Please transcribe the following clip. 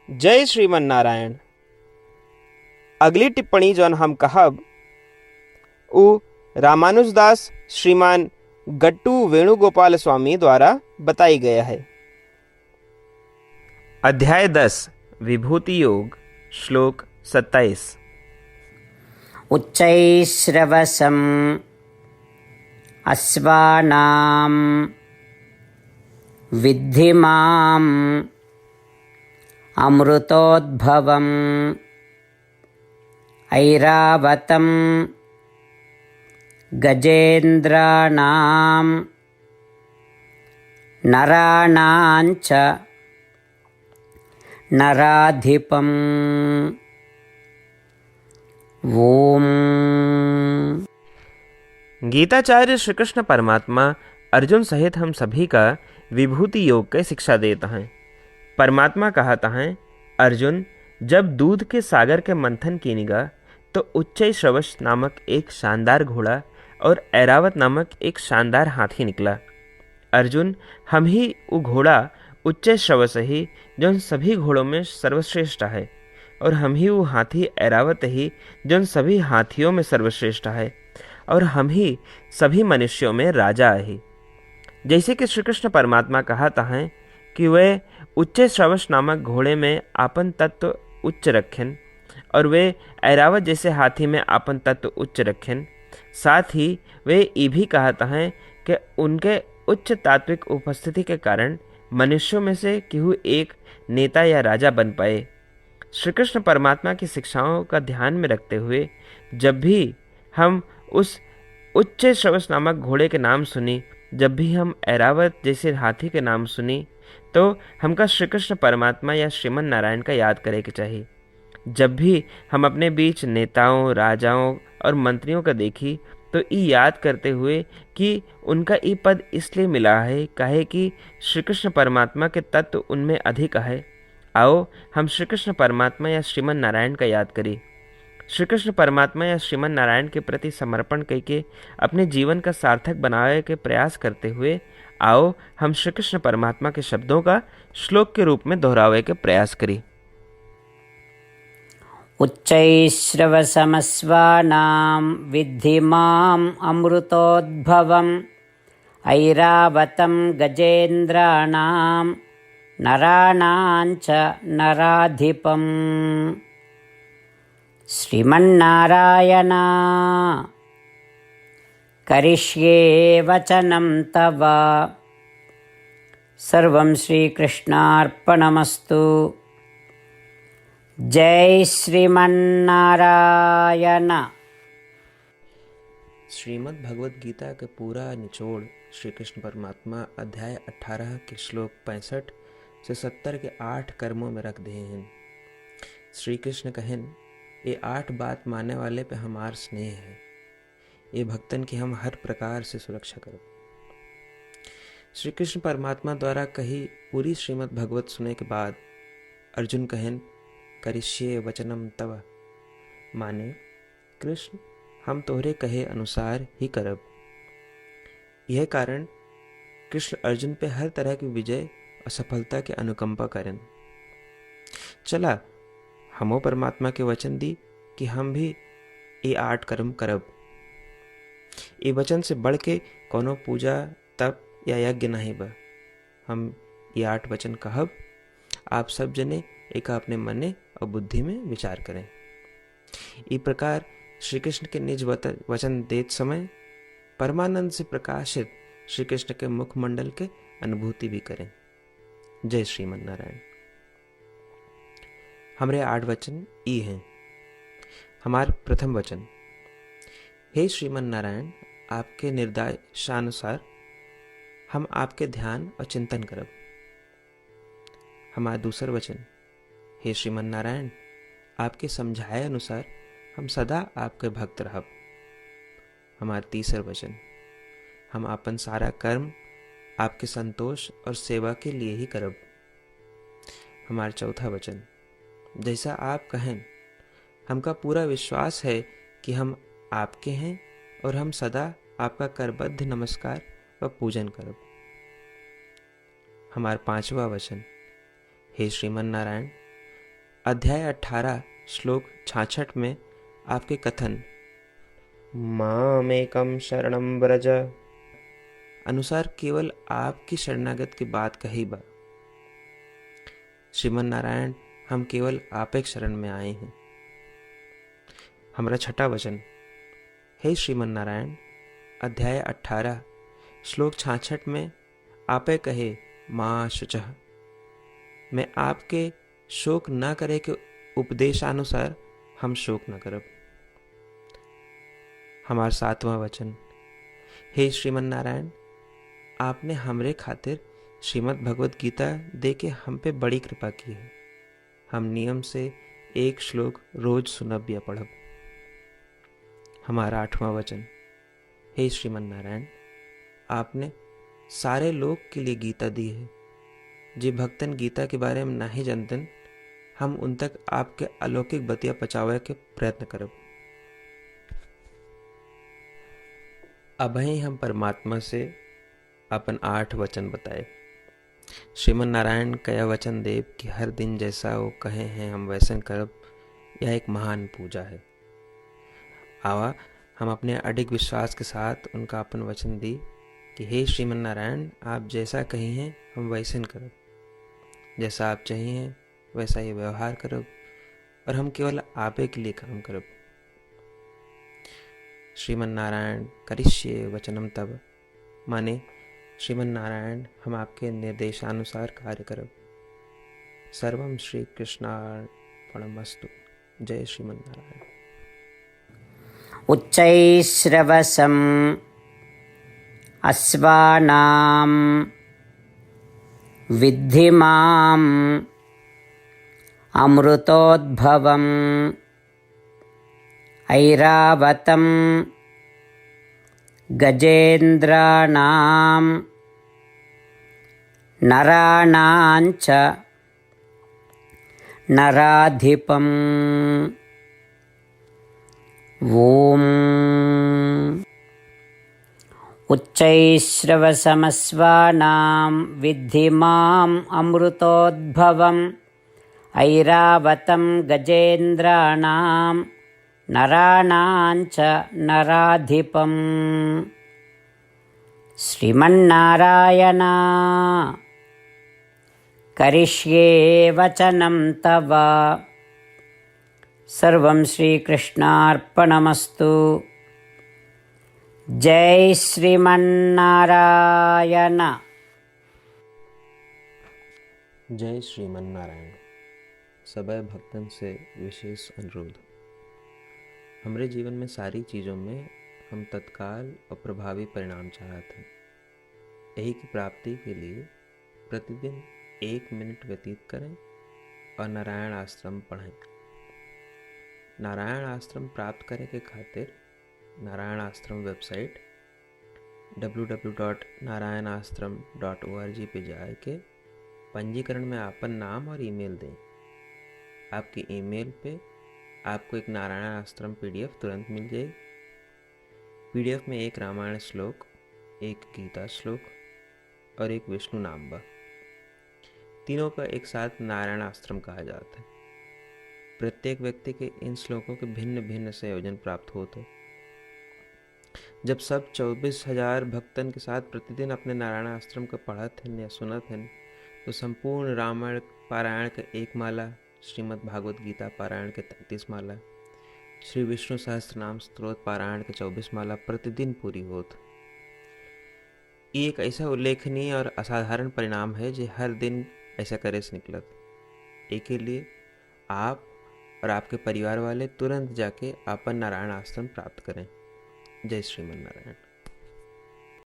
जय श्रीमन नारायण। अगली टिप्पणी जौन हम कहब उ रामानुजदास श्रीमान गट्टू वेणुगोपाल स्वामी द्वारा बताई गया है। अध्याय 10 विभूति योग श्लोक 27। उच्चैश्रवसम् अश्वानां विद्धि माम् अमृतोद्भवम् ऐरावतं गजेन्द्राणां नराणाञ्च नराधिपम्। ओम। गीताचार्य श्री कृष्ण परमात्मा अर्जुन सहित हम सभी का विभूति योग की शिक्षा देता है। परमात्मा कहता है, अर्जुन, जब दूध के सागर के मंथन की निगाह तो उच्चैश्रवस नामक एक शानदार घोड़ा और ऐरावत नामक एक शानदार हाथी निकला। अर्जुन, हम ही वो घोड़ा उच्चैश्रवस ही जो सभी घोड़ों में सर्वश्रेष्ठ है, और हम ही वो हाथी ऐरावत ही जो सभी हाथियों में सर्वश्रेष्ठ है, और हम ही सभी मनुष्यों में राजा है। जैसे कि श्री कृष्ण परमात्मा कहता है कि वे उच्चैश्रवस नामक घोड़े में आपन तत्व उच्च रखें, और वे ऐरावत जैसे हाथी में आपन तत्व उच्च रखें। साथ ही वे ये भी कहता है कि उनके उच्च तात्विक उपस्थिति के कारण मनुष्यों में से केहू एक नेता या राजा बन पाए। श्री कृष्ण परमात्मा की शिक्षाओं का ध्यान में रखते हुए जब भी हम उस उच्चैश्रवस नामक घोड़े के नाम सुनी, जब भी हम ऐरावत जैसे हाथी के नाम सुनी, तो हमका श्री कृष्ण परमात्मा या श्रीमन नारायण का याद करे के चाहिए। जब भी हम अपने बीच नेताओं, राजाओं और मंत्रियों का देखी तो ये याद करते हुए कि उनका ये पद इसलिए मिला है काहे कि श्री कृष्ण परमात्मा के तत्व उनमें अधिक है। आओ हम श्री कृष्ण परमात्मा या श्रीमन नारायण का याद करें। श्री कृष्ण परमात्मा या श्रीमन नारायण के प्रति समर्पण करके अपने जीवन का सार्थक बनाने के प्रयास करते हुए आओ हम श्री कृष्ण परमात्मा के शब्दों का श्लोक के रूप में दोहरावे के प्रयास करें। उच्चैश्रवसमस्वानां विद्धि माम् अमृतोद्भवम् ऐरावतं गजेन्द्राणां नराणाञ्च नराधिपम्। श्रीमन्नारायण करिष्ये वचनं तव। सर्वं श्रीकृष्णार्पणमस्तु। जय श्रीमन्नारायण। श्रीमद् भगवद गीता का पूरा निचोड़ श्री कृष्ण परमात्मा अध्याय 18 के श्लोक 65 से 70 के 8 कर्मों में रख दिए हैं। श्री कृष्ण कहन, ये 8 बात मानने वाले पे हमार स्नेह है, ये भक्तन की हम हर प्रकार से सुरक्षा करो। श्री कृष्ण परमात्मा द्वारा कही पूरी श्रीमद् भगवत सुने के बाद अर्जुन कहन, करिष्ये वचनम तव, माने कृष्ण हम तोहरे कहे अनुसार ही करब। यह कारण कृष्ण अर्जुन पे हर तरह की विजय और सफलता के अनुकंपा करें। चला हमो परमात्मा के वचन दी कि हम भी ये 8 कर्म करब। ये वचन से बढ़ के कोनो पूजा, तप या यज्ञ नहीं बा। हम ये 8 वचन कहब, आप सब जने एक अपने मने और बुद्धि में विचार करें। इस प्रकार श्री कृष्ण के निज वचन देत समय परमानंद से प्रकाशित श्री कृष्ण के मुखमंडल के अनुभूति भी करें। जय श्रीमन नारायण। हमारे 8 वचन ई हैं। हमार प्रथम वचन, हे श्रीमन नारायण, आपके निर्देशानुसार हम आपके ध्यान और चिंतन करब। हमारा दूसर वचन, हे श्रीमन नारायण, आपके समझाए अनुसार हम सदा आपके भक्त रहब। हमारा तीसर वचन, हम अपन सारा कर्म आपके संतोष और सेवा के लिए ही करब। हमारा चौथा वचन, जैसा आप कहें हमका पूरा विश्वास है कि हम आपके हैं और हम सदा आपका करबद्ध नमस्कार व पूजन करब। हमारा 5वां वचन, हे श्रीमन नारायण, अध्याय 18 श्लोक 66 में आपके कथन मामेकं शरणं व्रज अनुसार केवल आपकी शरणागत की बात कही बा। श्रीमन नारायण, हम केवल आप एक शरण में आए हैं। हमारा छठा वचन, हे श्रीमन नारायण, अध्याय 18 श्लोक 66 में आपे कहे माँ शुचः, मैं आपके शोक न करे के उपदेशानुसार हम शोक न करब। हमारा सातवां वचन, हे श्रीमन नारायण, आपने हमरे खातिर श्रीमद् भगवत गीता दे के हम पे बड़ी कृपा की है। हम नियम से एक श्लोक रोज सुनब या पढ़ब। हमारा आठवां वचन, हे श्रीमन नारायण, आपने सारे लोग के लिए गीता दी है। जे भक्तन गीता के बारे में नहीं जानतन, हम उन तक आपके अलौकिक बतिया पहुंचावे के प्रयत्न करब। अभी हम परमात्मा से अपन 8 वचन बताए। श्रीमन नारायण कया वचन देव कि हर दिन जैसा वो कहे हैं हम वैसन करब, यह एक महान पूजा है। आवा हम अपने अडिग विश्वास के साथ उनका अपन वचन दी कि हे श्रीमन नारायण, आप जैसा कही हैं हम वैसन करब, जैसा आप चाहिए वैसा ही व्यवहार करब, और हम केवल आपे के लिए काम करब। श्रीमन नारायण करिष्ये वचनम तब, माने श्रीमन नारायण हम आपके निर्देशानुसार कार्य करब। सर्वम श्री कृष्णार्पणमस्तु। जय श्रीमन नारायण। उच्चैश्रवसम् अश्वानां विद्धि माम् अमृतोद्भवम् ऐरावतं गजेन्द्राणां नराणाञ्च नराधिपम्। ॐ उच्चैश्रवसमस्वानां विद्धि माम् अमृतोद्भवम् ऐरावतं गजेन्द्राणां नराणाञ्च नराधिपम्। श्रीमन्नारायण करिष्ये वचनं तव। सर्वं श्रीकृष्णार्पणमस्तु। जय श्रीमन्नारायण। जय श्रीमन नारायण। सबै भक्तन से विशेष अनुरोध, हमारे जीवन में सारी चीज़ों में हम तत्काल और प्रभावी परिणाम चाहते हैं। यही की प्राप्ति के लिए प्रतिदिन 1 मिनट व्यतीत करें और नारायण आश्रम पढ़ें। नारायण आश्रम प्राप्त करने के खातिर नारायण आश्रम वेबसाइट www.narayanashram.org पे जाके पंजीकरण में आपन नाम और ईमेल दें। आपकी ईमेल पे आपको एक नारायण आश्रम PDF तुरंत मिल जाएगी। PDF में एक रामायण श्लोक, एक गीता श्लोक और एक विष्णु नाम बा। तीनों का एक साथ नारायण आश्रम कहा जाता है। प्रत्येक व्यक्ति के इन श्लोकों के भिन्न भिन्न संयोजन प्राप्त होते। जब सब 24,000 भक्तन के साथ प्रतिदिन अपने नारायण आश्रम को पढ़त हैं या सुनत हैं, तो संपूर्ण रामायण पारायण का 1 माला, श्रीमद् भागवत गीता पारायण के 33 माला, श्री विष्णु सहस्त्रनाम स्तोत्र पारायण के 24 माला प्रतिदिन पूरी होत। ये एक ऐसा उल्लेखनीय और असाधारण परिणाम है जो हर दिन ऐसा करे से निकलत। एक के लिए आप और आपके परिवार वाले तुरंत जाके अपन नारायण आश्रम प्राप्त करें। जय श्रीमन नारायण।